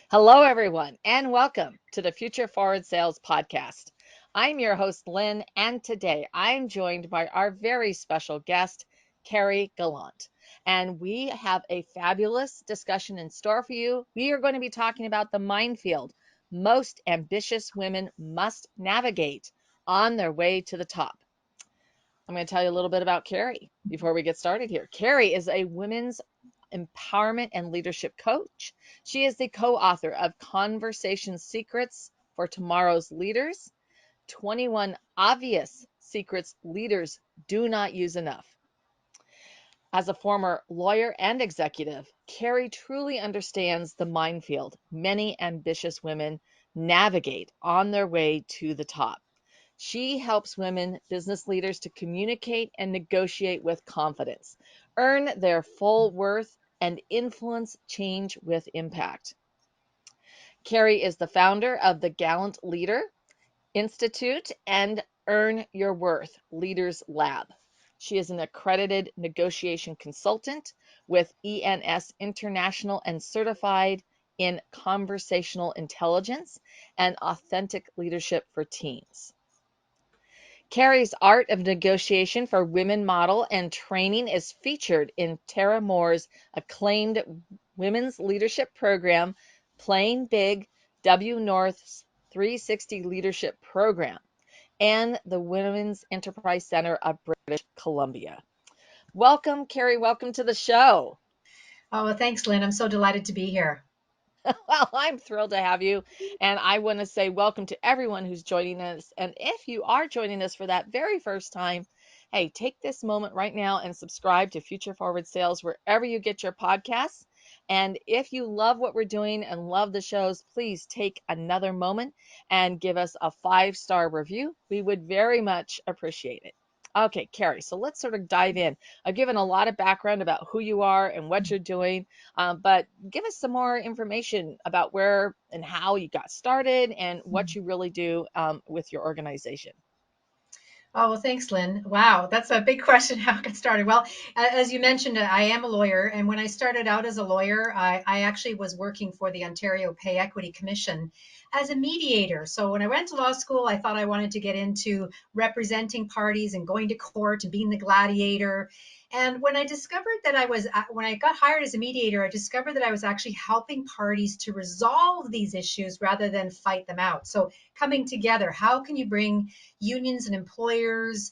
Hello, everyone, and welcome to the Future Forward Sales Podcast. I'm your host, Lynn, and today I'm joined by our very special guest, Carrie Gallant. And we have a fabulous discussion in store for you. We are going to be talking about the minefield most ambitious women must navigate on their way to the top. I'm going to tell you a little bit about Carrie before we get started here. Carrie is a women's empowerment and leadership coach. She is the co author of Conversation Secrets for Tomorrow's Leaders, 21 Obvious Secrets Leaders Do Not Use Enough. As a former lawyer and executive, Carrie truly understands the minefield many ambitious women navigate on their way to the top. She helps women business leaders to communicate and negotiate with confidence, earn their full worth, and influence change with impact. Carrie is the founder of the Gallant Leader Institute and Earn Your Worth Leaders Lab. She is an accredited negotiation consultant with ENS International and certified in conversational intelligence and authentic leadership for teams. Carrie's Art of Negotiation for Women model and training is featured in Tara Moore's acclaimed women's leadership program, Playing Big, W North's 360 Leadership Program, and the Women's Enterprise Center of British Columbia. Welcome, Carrie. Welcome to the show. Oh, well, thanks, Lynn. I'm so delighted to be here. Well, I'm thrilled to have you. And I want to say welcome to everyone who's joining us. And if you are joining us for that very first time, hey, take this moment right now and subscribe to Future Forward Sales wherever you get your podcasts. And if you love what we're doing and love the shows, please take another moment and give us a 5-star review. We would very much appreciate it. Okay, Carrie, so let's sort of dive in. I've given a lot of background about who you are and what you're doing. But give us some more information about where and how you got started and what you really do with your organization. Oh, well, thanks, Lynn. Wow, that's a big question how I got started. Well, as you mentioned, I am a lawyer. And when I started out as a lawyer, I actually was working for the Ontario Pay Equity Commission as a mediator. So when I went to law school, I thought I wanted to get into representing parties and going to court and being the gladiator. And when I discovered that when I got hired as a mediator, I discovered that I was actually helping parties to resolve these issues rather than fight them out. So coming together, how can you bring unions and employers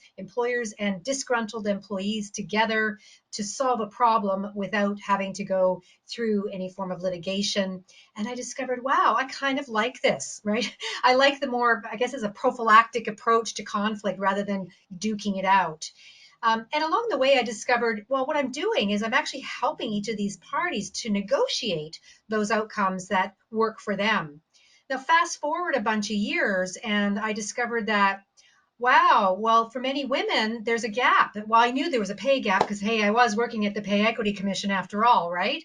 and disgruntled employees together to solve a problem without having to go through any form of litigation. And I discovered, wow, I kind of like this, right? I like the more, I guess, as a prophylactic approach to conflict rather than duking it out. And along the way, I discovered, well, what I'm doing is I'm actually helping each of these parties to negotiate those outcomes that work for them. Now, fast forward a bunch of years, and I discovered that wow. Well, for many women, there's a gap. Well, I knew there was a pay gap because, hey, I was working at the Pay Equity Commission after all, right?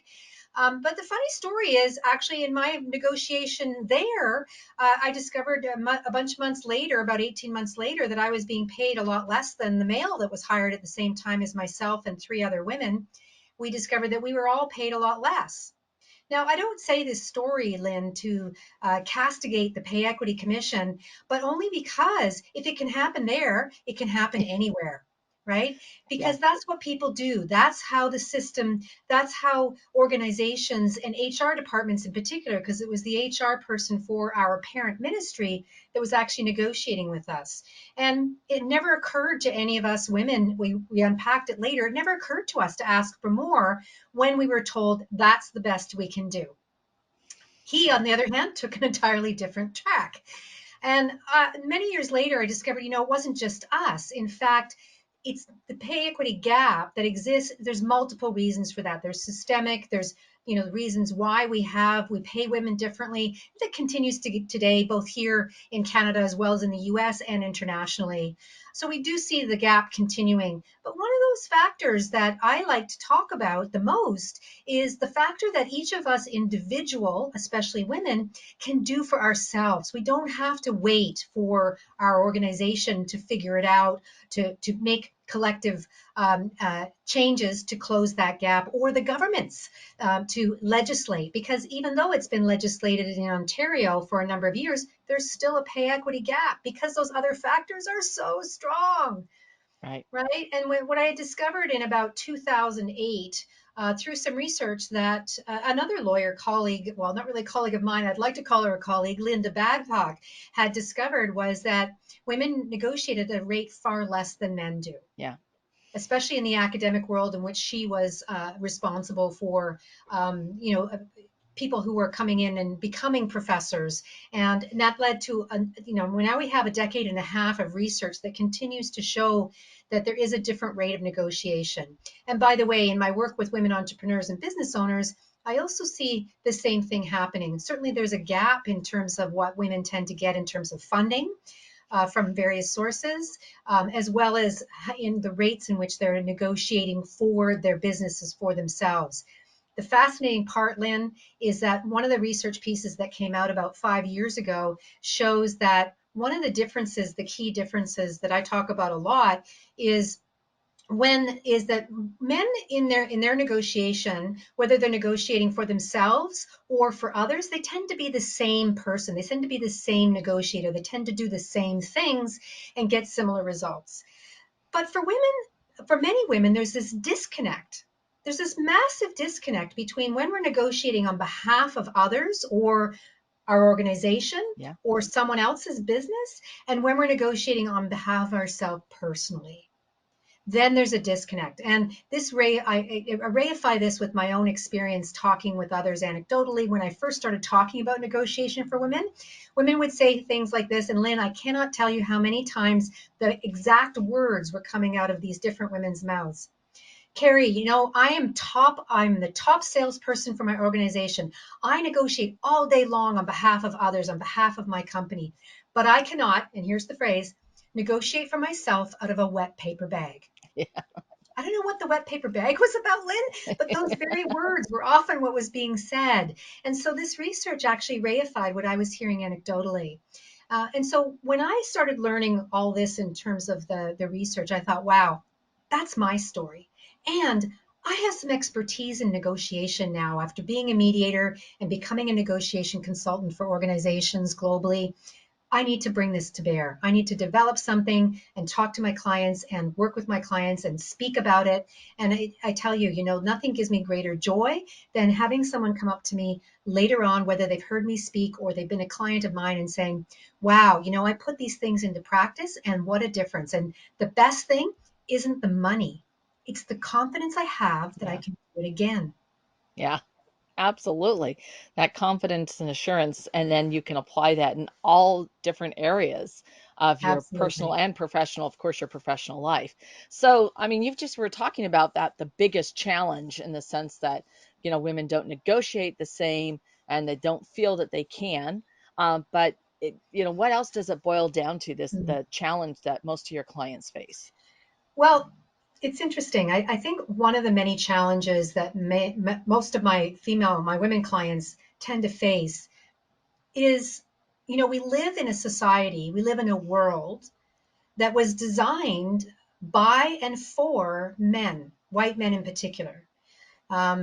But the funny story is actually in my negotiation there, I discovered a bunch of months later, about 18 months later, that I was being paid a lot less than the male that was hired at the same time as myself and three other women. We discovered that we were all paid a lot less. Now, I don't say this story, Lynn, to castigate the Pay Equity Commission, but only because if it can happen there, it can happen anywhere, right? Yeah. Because that's what people do. That's how the system, that's how organizations and HR departments in particular, because it was the HR person for our parent ministry that was actually negotiating with us. And it never occurred to any of us women, we unpacked it later, it never occurred to us to ask for more when we were told that's the best we can do. He, on the other hand, took an entirely different track. And many years later, I discovered, it wasn't just us. In fact, it's the pay equity gap that exists. There's multiple reasons for that. There's systemic, there's the reasons why we pay women differently. That continues to today, both here in Canada as well as in the US and internationally. So we do see the gap continuing. But one of those factors that I like to talk about the most is the factor that each of us individual, especially women, can do for ourselves. We don't have to wait for our organization to figure it out, to make collective changes to close that gap, or the governments to legislate. Because even though it's been legislated in Ontario for a number of years, there's still a pay equity gap because those other factors are so strong. Right. Right. And what I discovered in about 2008, through some research that another lawyer colleague, well, not really a colleague of mine, I'd like to call her a colleague, Linda Babcock, had discovered, was that women negotiate at a rate far less than men do, Yeah. especially in the academic world in which she was responsible for, you know, people who were coming in and becoming professors. And that led to, you know, now we have a decade and a half of research that continues to show that there is a different rate of negotiation. And by the way, in my work with women entrepreneurs and business owners, I also see the same thing happening. Certainly, there's a gap in terms of what women tend to get in terms of funding from various sources, as well as in the rates in which they're negotiating for their businesses for themselves. The fascinating part, Lynn, is that one of the research pieces that came out about 5 years ago shows that one of the differences, the key differences that I talk about a lot, is that men in their negotiation, whether they're negotiating for themselves or for others, they tend to be the same person. They tend to be the same negotiator. They tend to do the same things and get similar results. But for women, for many women, there's this disconnect. There's this massive disconnect between when we're negotiating on behalf of others or our organization Yeah. or someone else's business, and when we're negotiating on behalf of ourselves personally. Then there's a disconnect. And I reify this with my own experience talking with others anecdotally. When I first started talking about negotiation for women, women would say things like this. And Lynn, I cannot tell you how many times the exact words were coming out of these different women's mouths. Carrie, you know, I'm the top salesperson for my organization. I negotiate all day long on behalf of others, on behalf of my company. But I cannot, and here's the phrase, negotiate for myself out of a wet paper bag. Yeah. I don't know what the wet paper bag was about, Lynn, but those very words were often what was being said. And so this research actually reified what I was hearing anecdotally. And so when I started learning all this in terms of the research, I thought, wow, that's my story. And I have some expertise in negotiation now after being a mediator and becoming a negotiation consultant for organizations globally. I need to bring this to bear. I need to develop something and talk to my clients and work with my clients and speak about it. And I tell you, you know, nothing gives me greater joy than having someone come up to me later on, whether they've heard me speak or they've been a client of mine, and saying, wow, you know, I put these things into practice and what a difference. And the best thing isn't the money, it's the confidence I have that I Yeah. can do it again. Yeah. Absolutely. That confidence and assurance, and then you can apply that in all different areas of your personal Absolutely. and professional, of course, your professional life. So, I mean, you've just were talking about that, the biggest challenge in the sense that, women don't negotiate the same and they don't feel that they can. But what else does it boil down to, Mhm. the challenge that most of your clients face? Well, it's interesting. I think one of the many challenges that most of my women clients tend to face is, you know, we live in a world that was designed by and for men, white men in particular,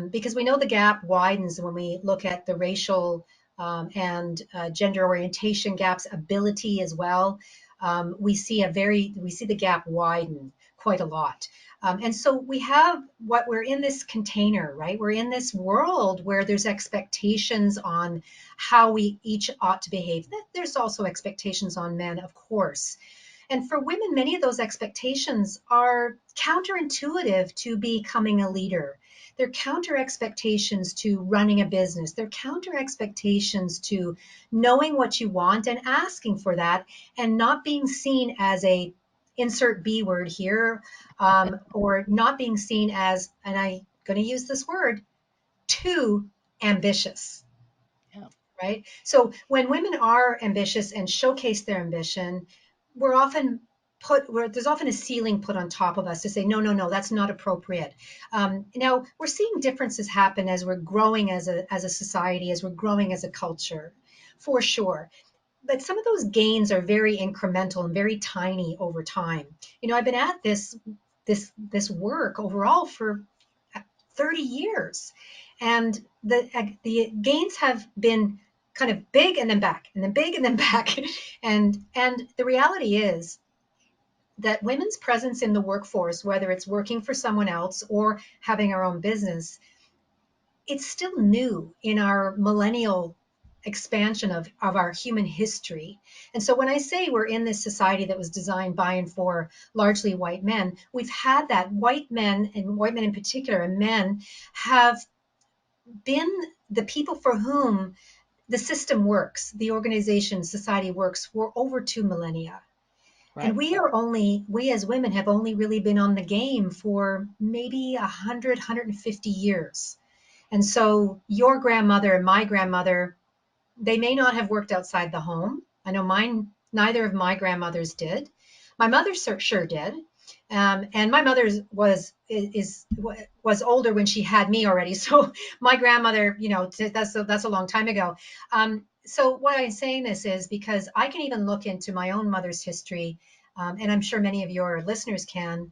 because we know the gap widens when we look at the racial and gender orientation gaps, ability as well. We see the gap widen quite a lot. And so we're in this container, right? We're in this world where there's expectations on how we each ought to behave. There's also expectations on men, of course. And for women, many of those expectations are counterintuitive to becoming a leader. They're counter expectations to running a business. They're counter expectations to knowing what you want and asking for that, and not being seen as a insert B word here, or not being seen as, and I'm going to use this word, too ambitious, Yeah. right? So when women are ambitious and showcase their ambition, we're often there's often a ceiling put on top of us to say, no, no, no, that's not appropriate. Now we're seeing differences happen as we're growing as a society, as we're growing as a culture, for sure. But some of those gains are very incremental and very tiny over time. You know, I've been at this this work overall for 30 years. And the gains have been kind of big and then back and then big and then back. And the reality is that women's presence in the workforce, whether it's working for someone else or having our own business, it's still new in our millennial expansion of our human history. And so when I say we're in this society that was designed by and for largely white men, we've had that. White men, and white men in particular, and men have been the people for whom the system works, the organization, society works for over 2 millennia. And Right. we as women have only really been on the game for maybe 150 years. And so your grandmother and my grandmother, they may not have worked outside the home. I know mine, neither of my grandmothers did. My mother sure did. And my mother was older when she had me already. So my grandmother, that's a long time ago. So why I'm saying this is because I can even look into my own mother's history, and I'm sure many of your listeners can.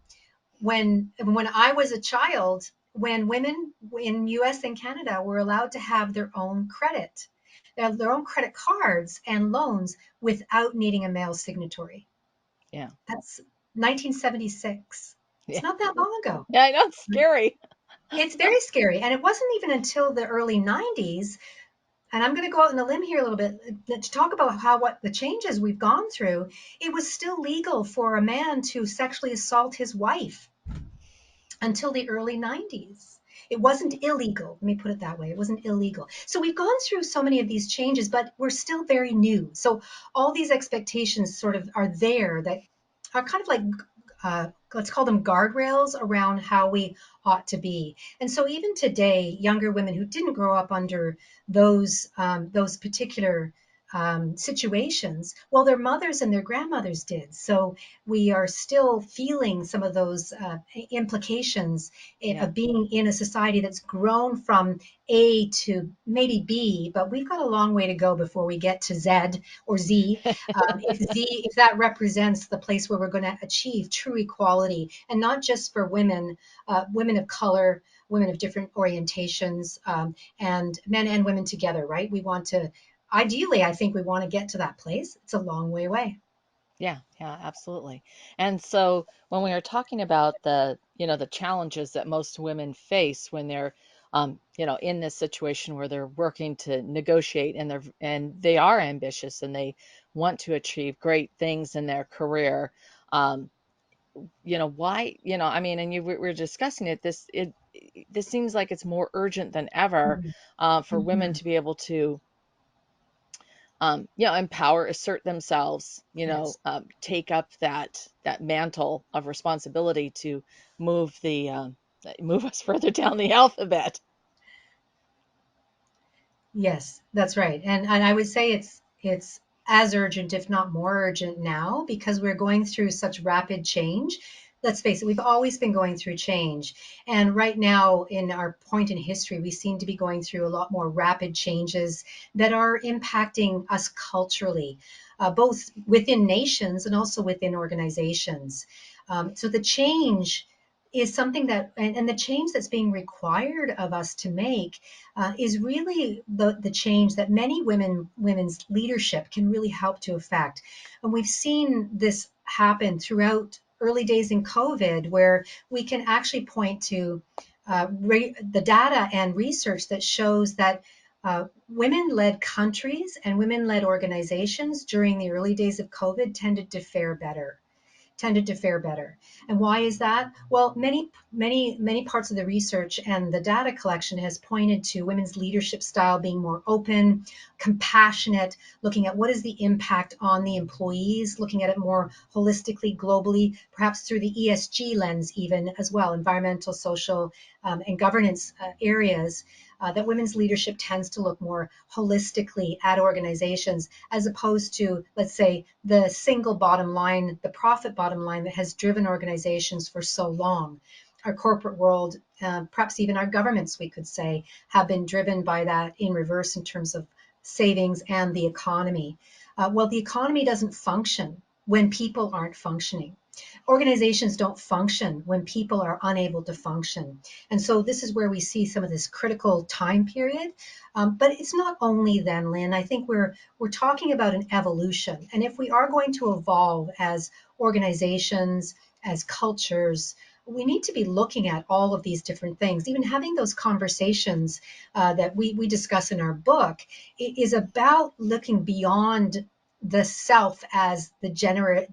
When I was a child, when women in US and Canada were allowed to have their own credit, their own credit cards and loans without needing a male signatory. Yeah. That's 1976. It's Yeah. not that long ago. Yeah, I know it's scary. It's very scary. And it wasn't even until the early 90s, and I'm going to go out on a limb here a little bit to talk about what the changes we've gone through. It was still legal for a man to sexually assault his wife until the early 90s. It wasn't illegal. Let me put it that way. It wasn't illegal. So we've gone through so many of these changes, but we're still very new. So all these expectations sort of are there that are kind of like, let's call them guardrails around how we ought to be. And so even today, younger women who didn't grow up under those particular situations, well, their mothers and their grandmothers did. So we are still feeling some of those implications Yeah. of being in a society that's grown from A to maybe B, but we've got a long way to go before we get to Z or Z. If that represents the place where we're going to achieve true equality, and not just for women, women of color, women of different orientations, and men and women together, right? We want to, ideally, I think we want to get to that place. It's a long way away. Yeah, yeah, absolutely. And so when we are talking about the challenges that most women face when they're, in this situation where they're working to negotiate and they are ambitious and they want to achieve great things in their career, um, why, I mean, and we're discussing it, this seems like it's more urgent than ever, Mhm. for women Mhm. to be able to empower, assert themselves, Yes. take up that mantle of responsibility to move the move us further down the alphabet. Yes, that's right. And I would say it's as urgent, if not more urgent now, because we're going through such rapid change. Let's face it, we've always been going through change. And right now, in our point in history, we seem to be going through a lot more rapid changes that are impacting us culturally, both within nations and also within organizations. So the change is something and the change that's being required of us to make is really the change that many women's leadership can really help to affect. And we've seen this happen throughout early days in COVID, where we can actually point to the data and research that shows that women-led countries and women-led organizations during the early days of COVID tended to fare better. And why is that? Well, many parts of the research and the data collection has pointed to women's leadership style being more open, compassionate, looking at what is the impact on the employees, looking at it more holistically, globally, perhaps through the ESG lens, even as well, environmental, social, and governance areas. That women's leadership tends to look more holistically at organizations as opposed to, let's say, the single bottom line, the profit bottom line that has driven organizations for so long. Our corporate world, perhaps even our governments, we could say, have been driven by that in reverse in terms of savings and the economy. Well, the economy doesn't function when people aren't functioning. Organizations don't function when people are unable to function. And so this is where we see some of this critical time period. But it's not only then, Lynn. I think we're talking about an evolution. And if we are going to evolve as organizations, as cultures, we need to be looking at all of these different things. Even having those conversations that we discuss in our book is about looking beyond the self as the generative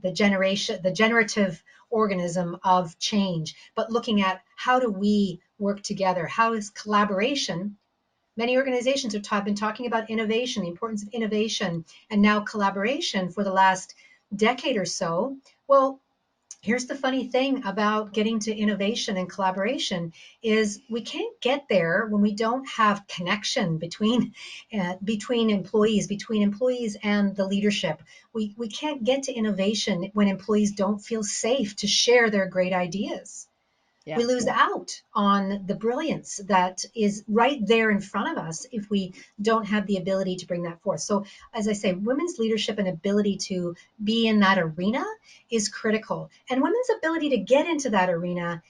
organism of change, but looking at how do we work together? How is collaboration? Many organizations have been talking about innovation, the importance of innovation, and now collaboration for the last decade or so. Well, here's the funny thing about getting to innovation and collaboration is we can't get there when we don't have connection between employees and the leadership. We can't get to innovation when employees don't feel safe to share their great ideas. We Yeah. lose out on the brilliance that is right there in front of us if we don't have the ability to bring that forth. So, as I say, women's leadership and ability to be in that arena is critical. And women's ability to get into that arena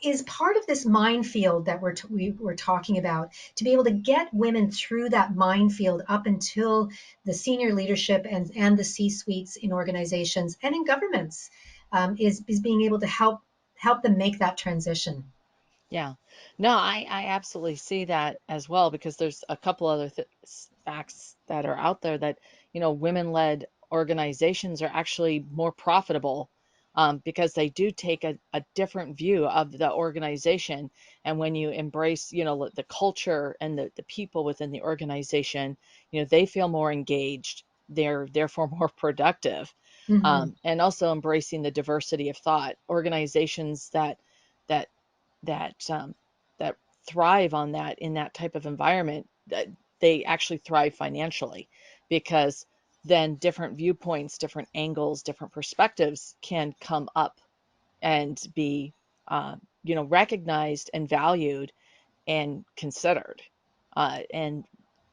is part of this minefield that we're talking about, to be able to get women through that minefield up until the senior leadership and the C-suites in organizations and in governments, is being able to help them make that transition. Yeah. No, I absolutely see that as well because there's a couple other facts that are out there that, women-led organizations are actually more profitable because they do take a different view of the organization. And when you embrace, the culture and the people within the organization, they feel more engaged. They're therefore more productive. Hmm. And also embracing the diversity of thought. Organizations that that that thrive on that in that type of environment, that they actually thrive financially because then different viewpoints, different angles, different perspectives can come up and be recognized and valued and considered, and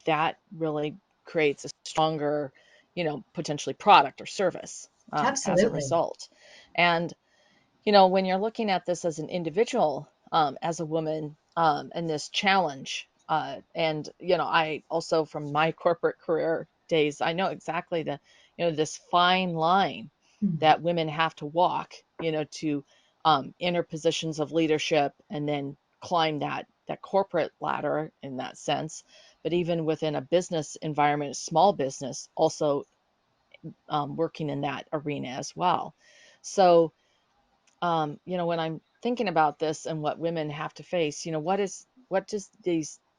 that really creates a stronger, potentially product or service as a Absolutely. result. And when you're looking at this as an individual, as a woman, and this challenge, and I also from my corporate career days, I know exactly this fine line Mhm. that women have to walk, to enter positions of leadership and then climb that corporate ladder in that sense. But even within a business environment, a small business, also working in that arena as well. So when I'm thinking about this and what women have to face, what does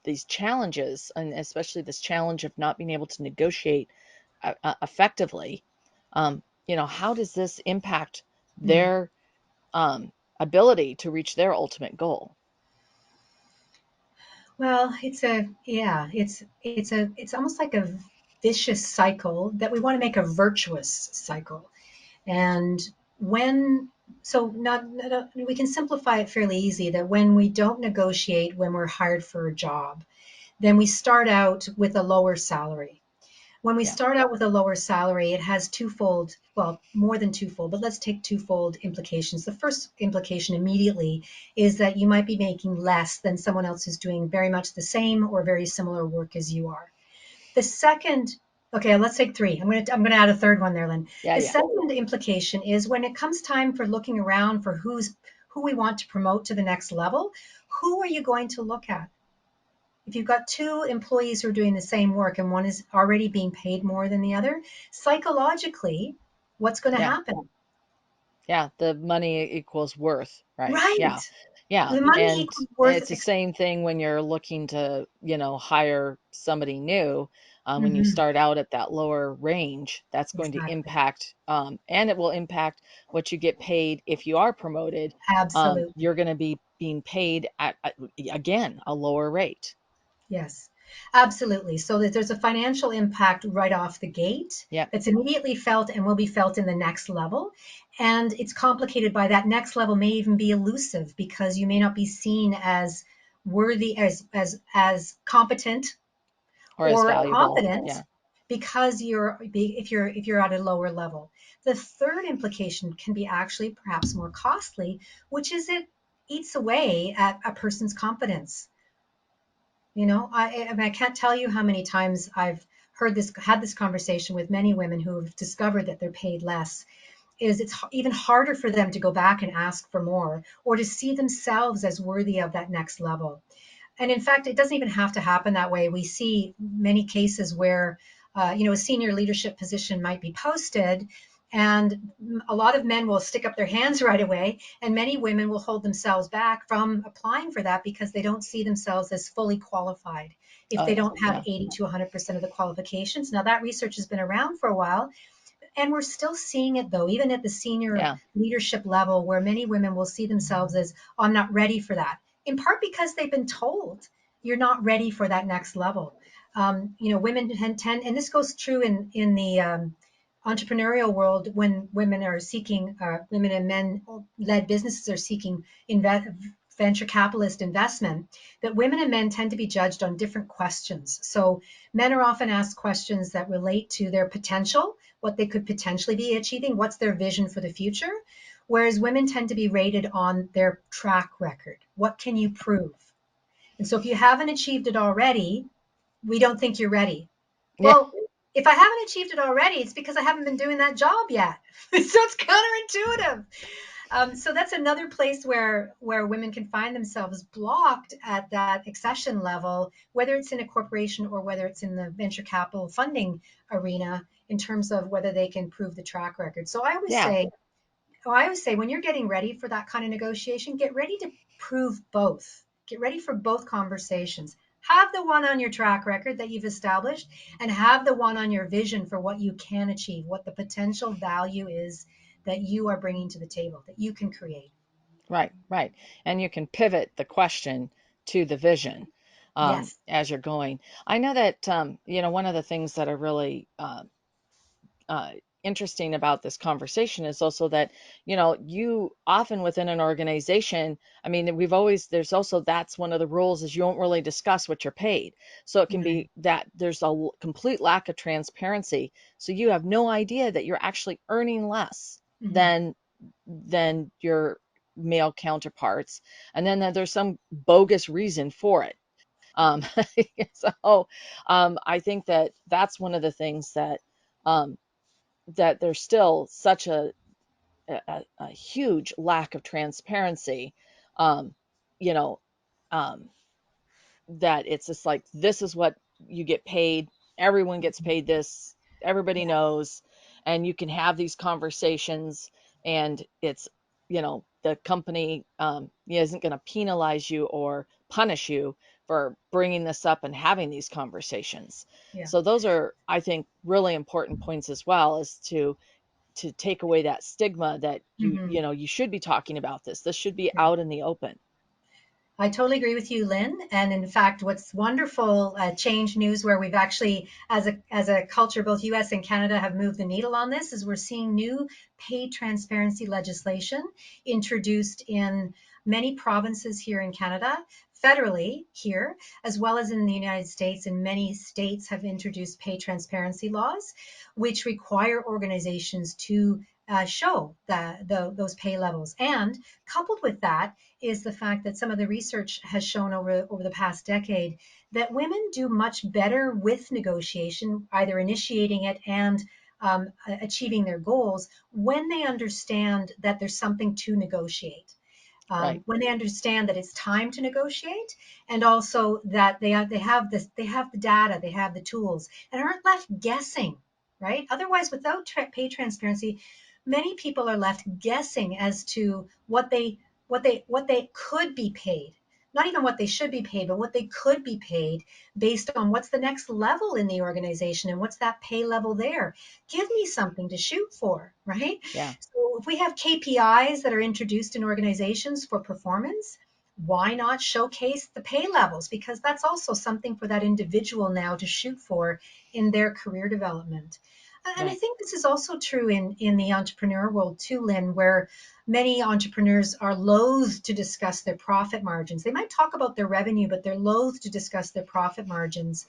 these challenges, and especially this challenge of not being able to negotiate effectively, how does this impact Mhm. their ability to reach their ultimate goal? Well, it's almost like a vicious cycle that we want to make a virtuous cycle. And when so not we can simplify it fairly easy that when we don't negotiate when we're hired for a job, then we start out with a lower salary. When we Yeah, start out with a lower salary, it has twofold, well, more than twofold, but let's take twofold implications. The first implication immediately is that you might be making less than someone else who's doing very much the same or very similar work as you are. The second, okay, let's take three. I'm gonna add a third one there, Lynn. yeah, The yeah, second implication is when it comes time for looking around for who we want to promote to the next level, who are you going to look at? If you've got two employees who are doing the same work and one is already being paid more than the other, psychologically, what's going to yeah, happen? yeah. The money equals worth, right? Yeah, Right. yeah. The money And equals worth. it's the same thing when you're looking to, hire somebody new. When you Mhm. start out at that lower range, that's going to Exactly. impact, and it will impact what you get paid if you are promoted. Absolutely. You're going to be being paid at, again, a lower rate. Yes, absolutely. So that there's a financial impact right off the gate Yeah. that's immediately felt and will be felt in the next level. And it's complicated by that next level may even be elusive because you may not be seen as worthy, as competent Or as or valuable. confident Yeah. because if you're at a lower level. The third implication can be actually perhaps more costly, which is it eats away at a person's confidence. I mean, I can't tell you how many times I've had this conversation with many women who have discovered that they're paid less. Is it's even harder for them to go back and ask for more, or to see themselves as worthy of that next level. And in fact, it doesn't even have to happen that way. We see many cases where, a senior leadership position might be posted, and a lot of men will stick up their hands right away, and many women will hold themselves back from applying for that because they don't see themselves as fully qualified if Oh they yeah, don't have yeah, 80 to 100% of the qualifications. Now, that research has been around for a while, and we're still seeing it though, even at the senior yeah, leadership level, where many women will see themselves as, oh, I'm not ready for that, in part because they've been told you're not ready for that next level. Women tend, and this goes true in the entrepreneurial world, when women are seeking, women and men led businesses are seeking venture capitalist investment, that women and men tend to be judged on different questions. So men are often asked questions that relate to their potential, what they could potentially be achieving, what's their vision for the future, whereas women tend to be rated on their track record. What can you prove? And so if you haven't achieved it already, we don't think you're ready. yeah, Well, if I haven't achieved it already, it's because I haven't been doing that job yet. So it's counterintuitive. So that's another place where women can find themselves blocked at that accession level, whether it's in a corporation or whether it's in the venture capital funding arena, in terms of whether they can prove the track record. So yeah. I always say when you're getting ready for that kind of negotiation, get ready to prove both. Get ready for both conversations. Have the one on your track record that you've established, and have the one on your vision for what you can achieve, what the potential value is that you are bringing to the table, that you can create. Right, right. And you can pivot the question to the vision Yes. as you're going. I know that one of the things that are really uh, interesting about this conversation is also that you often within an organization, I mean, there's also, that's one of the rules, is you don't really discuss what you're paid. So it can Right. be that there's a complete lack of transparency, so you have no idea that you're actually earning less Hmm. than your male counterparts, and then that there's some bogus reason for it. um, so I think that that's one of the things um, that there's still such a huge lack of transparency, um, you know, um, that it's just like, this is what you get paid. Everyone gets paid this. Everybody Yeah. knows, and you can have these conversations, and it's, the company isn't going to penalize you or punish you for bringing this up and having these conversations. Yeah. So those are, I think, really important points as well, is to take away that stigma that Hmm. you should be talking about this. This should be Yeah. out in the open. I totally agree with you, Lynn. And in fact, what's wonderful, change news, where we've actually, as a culture, both U.S. and Canada have moved the needle on this, is we're seeing new pay transparency legislation introduced in many provinces here in Canada, federally here, as well as in the United States. And many states have introduced pay transparency laws, which require organizations to show those pay levels. And coupled with that is the fact that some of the research has shown over the past decade that women do much better with negotiation, either initiating it and achieving their goals, when they understand that there's something to negotiate. Right. When they understand that it's time to negotiate, and also that they have the data, they have the tools, and aren't left guessing. Right. Otherwise, without pay transparency, many people are left guessing as to what they could be paid. Not even what they should be paid, but what they could be paid, based on what's the next level in the organization and what's that pay level there. Give me something to shoot for, right? Yeah. So if we have KPIs that are introduced in organizations for performance, why not showcase the pay levels? Because that's also something for that individual now to shoot for in their career development. And I Right. think this is also true in the entrepreneur world too, Lynn, where many entrepreneurs are loath to discuss their profit margins. They might talk about their revenue, but they're loath to discuss their profit margins.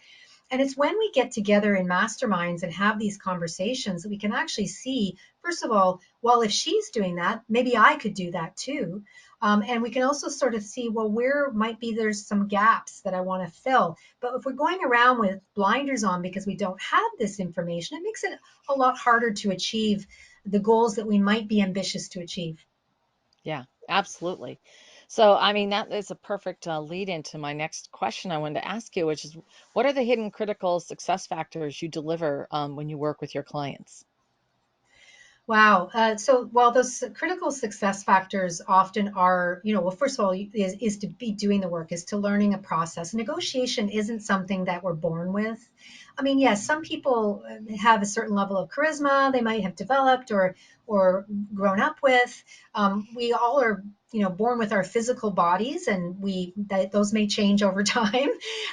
And it's when we get together in masterminds and have these conversations that we can actually see, first of all, well, if she's doing that, maybe I could do that too. And we can also sort of see, well, where might be there's some gaps that I want to fill. But if we're going around with blinders on because we don't have this information, it makes it a lot harder to achieve the goals that we might be ambitious to achieve. Yeah, absolutely. So, I mean, that is a perfect lead into my next question I wanted to ask you, which is what are the hidden critical success factors you deliver when you work with your clients? Wow. So while those critical success factors often are, well, first of all, is to be doing the work, is to learning a process. Negotiation isn't something that we're born with. I mean, yes, some people have a certain level of charisma they might have developed or grown up with. We all are, born with our physical bodies, and those may change over time.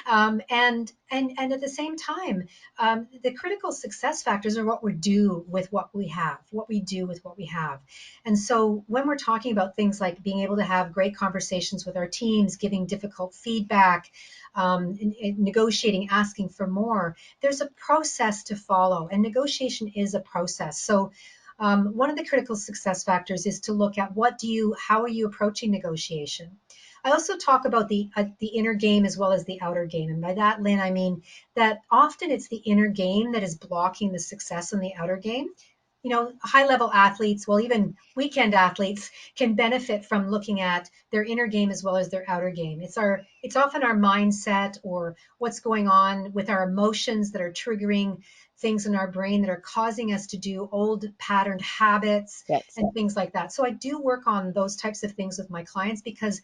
And at the same time, the critical success factors are what we do with what we have, what we do with what we have. And so when we're talking about things like being able to have great conversations with our teams, giving difficult feedback, negotiating, asking for more, there's a process to follow, and negotiation is a process. So one of the critical success factors is to look at how are you approaching negotiation. I also talk about the inner game as well as the outer game, and by that, Lynn, I mean that often it's the inner game that is blocking the success in the outer game. High level athletes, well, even weekend athletes can benefit from looking at their inner game as well as their outer game. It's often our mindset or what's going on with our emotions that are triggering things in our brain that are causing us to do old patterned habits Yes. and things like that. So I do work on those types of things with my clients because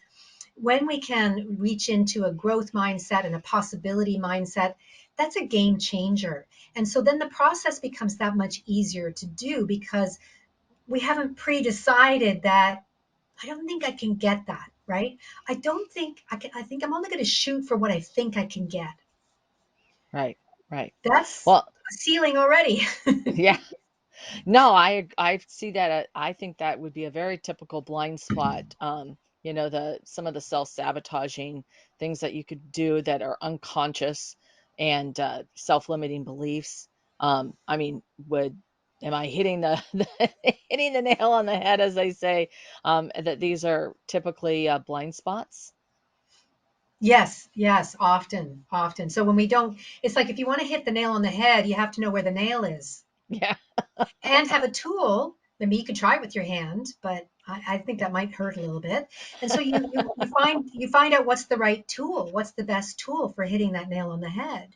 when we can reach into a growth mindset and a possibility mindset, that's a game changer. And so then the process becomes that much easier to do because we haven't pre-decided that I don't think I can get that, right? I don't think I can. I think I'm only going to shoot for what I think I can get. Right, right. That's Well, a ceiling already. yeah. No, I see that. I think that would be a very typical blind spot. The some of the self-sabotaging things that you could do that are unconscious and self-limiting beliefs. I mean, would am I hitting the hitting the nail on the head, as they say? That these are typically blind spots. Yes, yes, often, often. So when we don't, it's like if you want to hit the nail on the head, you have to know where the nail is Yeah, and have a tool. Maybe you could try it with your hand, but I think that might hurt a little bit. And so you find out what's the right tool, what's the best tool for hitting that nail on the head.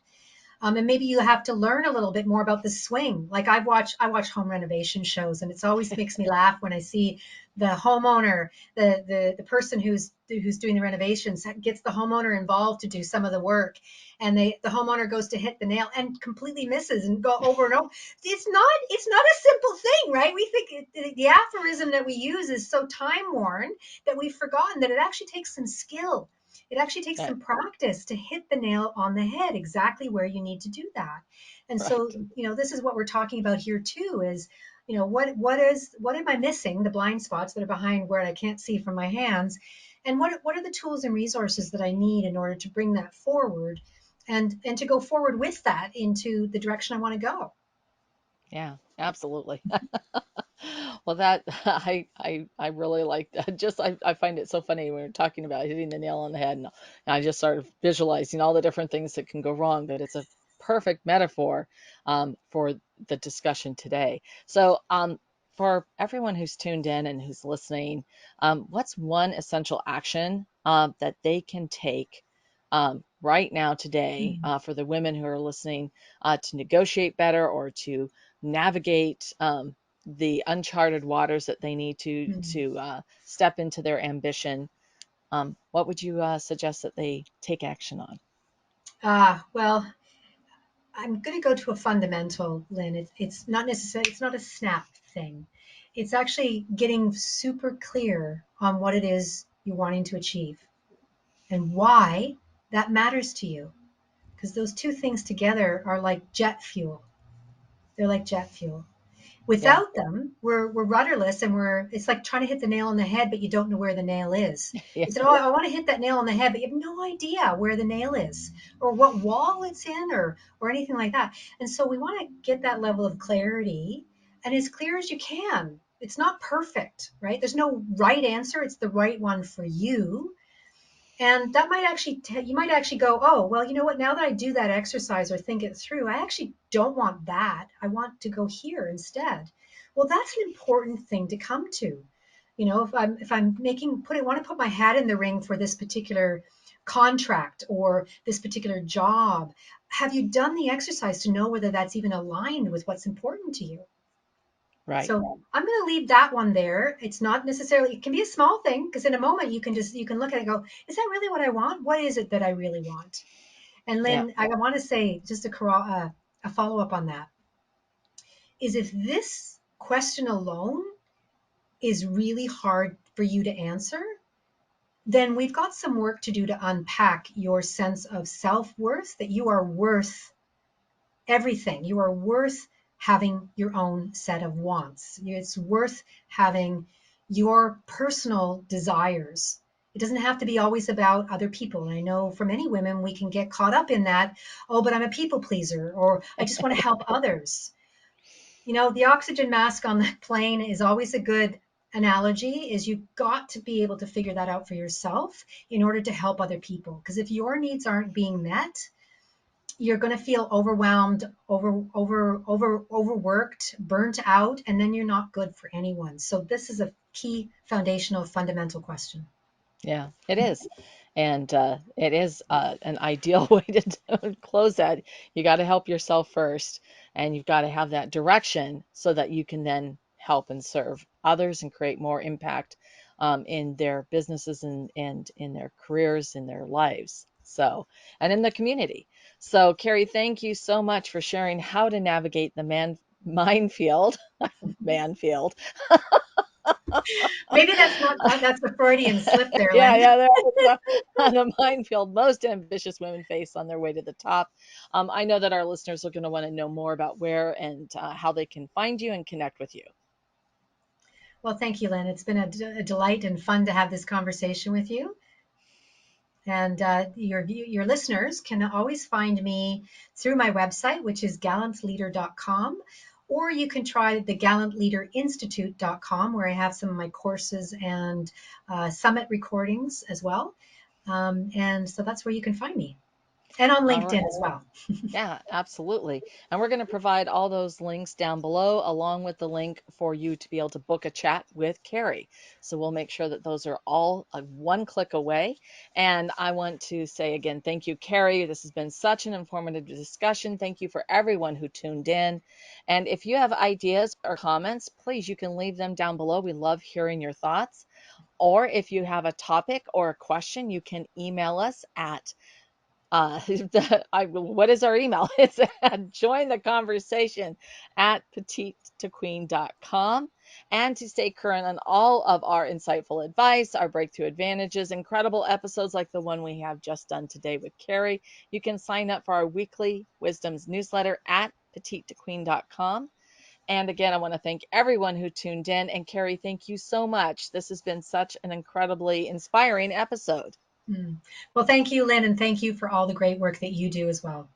And maybe you have to learn a little bit more about the swing. Like I watch home renovation shows, and it's always makes me laugh when I see the homeowner, the person who's doing the renovations gets the homeowner involved to do some of the work, and the homeowner goes to hit the nail and completely misses and go over and over. It's not a simple thing, right? We think the aphorism that we use is so time worn that we've forgotten that it actually takes some skill. It actually takes right, some practice to hit the nail on the head exactly where you need to do that. And so, right. this is what we're talking about here too is, what am I missing? The blind spots that are behind where I can't see from my hands. And what are the tools and resources that I need in order to bring that forward and to go forward with that into the direction I want to go? Yeah, absolutely. Well, that I really like that. I find it so funny when we're talking about hitting the nail on the head, and I just start visualizing all the different things that can go wrong. But it's a perfect metaphor for the discussion today. So, for everyone who's tuned in and who's listening, what's one essential action that they can take right now today Mhm. for the women who are listening to negotiate better or to navigate the uncharted waters that they need Mhm. to step into their ambition, what would you suggest that they take action on? Well, I'm going to go to a fundamental, Lynn. It's not necessarily, it's not a snap thing. It's actually getting super clear on what it is you're wanting to achieve and why that matters to you. Because those two things together are like jet fuel. They're like jet fuel. Yeah. Without them, we're rudderless, and it's like trying to hit the nail on the head, but you don't know where the nail is. Yeah. It's, oh, I want to hit that nail on the head, but you have no idea where the nail is or what wall it's in or anything like that. And so we want to get that level of clarity and as clear as you can. It's not perfect, right? There's no right answer. It's the right one for you. And that might actually, you might actually go, oh, well, you know what? Now that I do that exercise or think it through, I actually don't want that. I want to go here instead. Well, that's an important thing to come to. You know, if I'm want to put my hat in the ring for this particular contract or this particular job, have you done the exercise to know whether that's even aligned with what's important to you? Right. So I'm going to leave that one there. It's not necessarily, it can be a small thing because in a moment you can look at it and go, is that really what I want? What is it that I really want? And Yeah. Lynn, I want to say just a follow up on that is if this question alone is really hard for you to answer, then we've got some work to do to unpack your sense of self worth, that you are worth everything. You are worth having your own set of wants. It's worth having your personal desires. It doesn't have to be always about other people. And I know for many women, we can get caught up in that. Oh, but I'm a people pleaser, or I just want to help others. You know, the oxygen mask on the plane is always a good analogy, is you've got to be able to figure that out for yourself in order to help other people. Because if your needs aren't being met, you're going to feel overwhelmed, overworked, burnt out, and then you're not good for anyone. So this is a key foundational fundamental question. Yeah, it is. And it is an ideal way to close that. You got to help yourself first, and you've got to have that direction so that you can then help and serve others and create more impact in their businesses and in their careers, in their lives. So, and in the community. So, Carrie, thank you so much for sharing how to navigate the minefield, manfield. Maybe that's a Freudian slip there, Yeah, Lynn. yeah, that was the minefield most ambitious women face on their way to the top. I know that our listeners are going to want to know more about where and how they can find you and connect with you. Well, thank you, Lynn. It's been a delight and fun to have this conversation with you. And your listeners can always find me through my website, which is gallantleader.com, or you can try the gallantleaderinstitute.com, where I have some of my courses and summit recordings as well. And so that's where you can find me, and on All right. LinkedIn as well. Yeah, absolutely. And we're going to provide all those links down below, along with the link for you to be able to book a chat with Carrie. So we'll make sure that those are all one click away. And I want to say again, thank you, Carrie. This has been such an informative discussion. Thank you for everyone who tuned in. And if you have ideas or comments, please, you can leave them down below. We love hearing your thoughts. Or if you have a topic or a question, you can email us at what is our email? It's at join the conversation at petite2queen.com. And to stay current on all of our insightful advice, our breakthrough advantages, incredible episodes like the one we have just done today with Carrie, you can sign up for our weekly wisdoms newsletter at petite2queen.com. And again, I want to thank everyone who tuned in. And Carrie, thank you so much. This has been such an incredibly inspiring episode. Mm. Well, thank you, Lynn, and thank you for all the great work that you do as well.